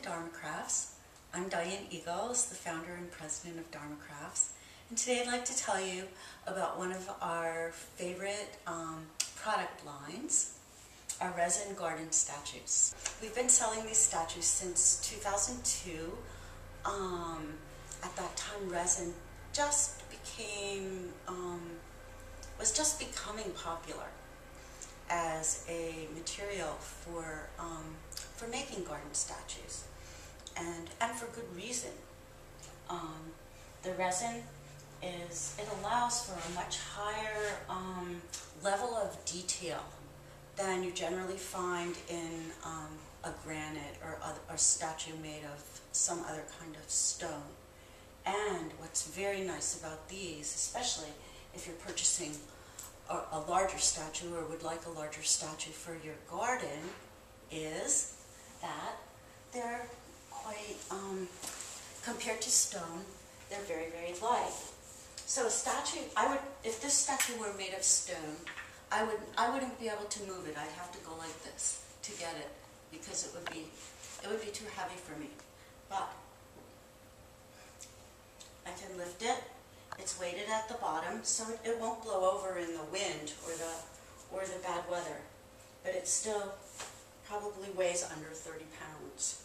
DharmaCrafts. I'm Diane Eagles, the founder and president of DharmaCrafts, and today I'd like to tell you about one of our favorite product lines, our resin garden statues. We've been selling these statues since 2002. At that time, resin was just becoming popular as a material for making garden statues, and for good reason. The resin allows for a much higher level of detail than you generally find in a granite or a statue made of some other kind of stone. And what's very nice about these, especially if you're purchasing a larger statue or would like a larger statue for your garden, is that they're quite, compared to stone, they're very, very light. So a statue, if this statue were made of stone, I wouldn't be able to move it. I'd have to go like this to get it, because it would be too heavy for me. But I can lift it. It's weighted at the bottom, so it won't blow over in the wind or the bad weather. But it still probably weighs under 30 pounds.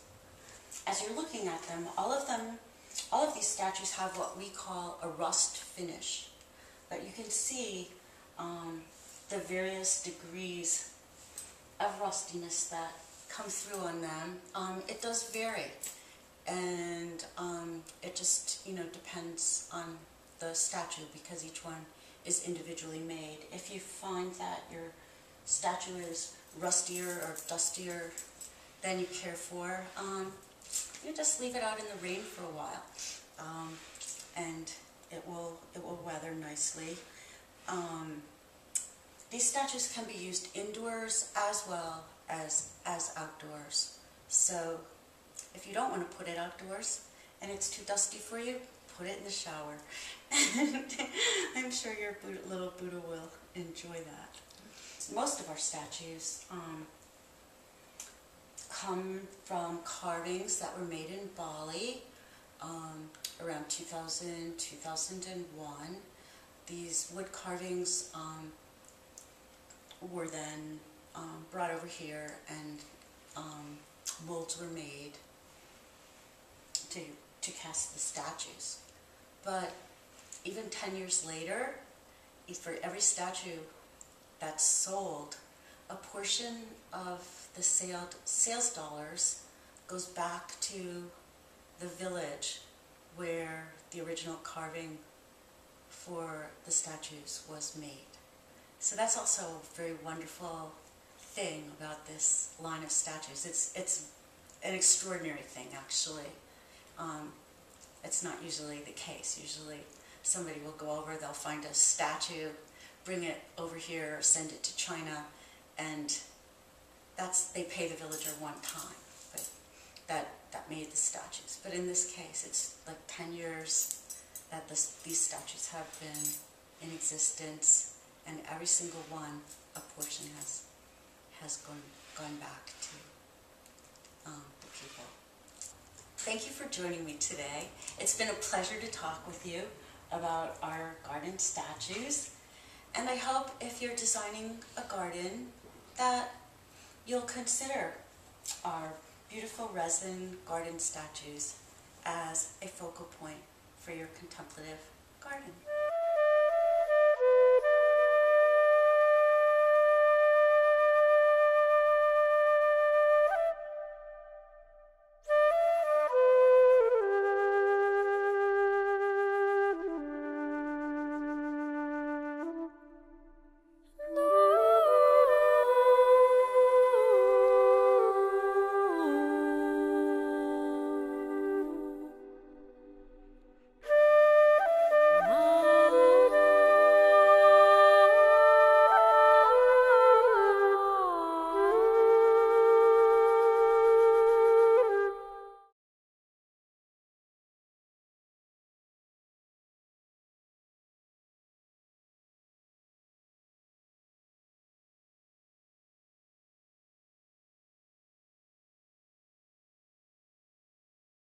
As you're looking at them, all of these statues have what we call a rust finish. But you can see the various degrees of rustiness that come through on them. It does vary, and it just depends on the statue, because each one is individually made. If you find that your statue is rustier or dustier than you care for, you just leave it out in the rain for a while, and it will weather nicely. These statues can be used indoors as well as outdoors. So if you don't want to put it outdoors and it's too dusty for you, put it in the shower. I'm sure your little Buddha will enjoy that. Most of our statues come from carvings that were made in Bali around 2000, 2001. These wood carvings were then brought over here, and molds were made to cast the statues. But even 10 years later, for every statue that's sold, a portion of the sales dollars goes back to the village where the original carving for the statues was made. So that's also a very wonderful thing about this line of statues. It's an extraordinary thing, actually. It's not usually the case. Usually somebody will go over, they'll find a statue, bring it over here, or send it to China, and they pay the villager one time, but that made the statues. But in this case, it's like 10 years that these statues have been in existence, and every single one, a portion has gone back to the people. Thank you for joining me today. It's been a pleasure to talk with you about our garden statues, and I hope if you're designing a garden that you'll consider our beautiful resin garden statues as a focal point for your contemplative garden.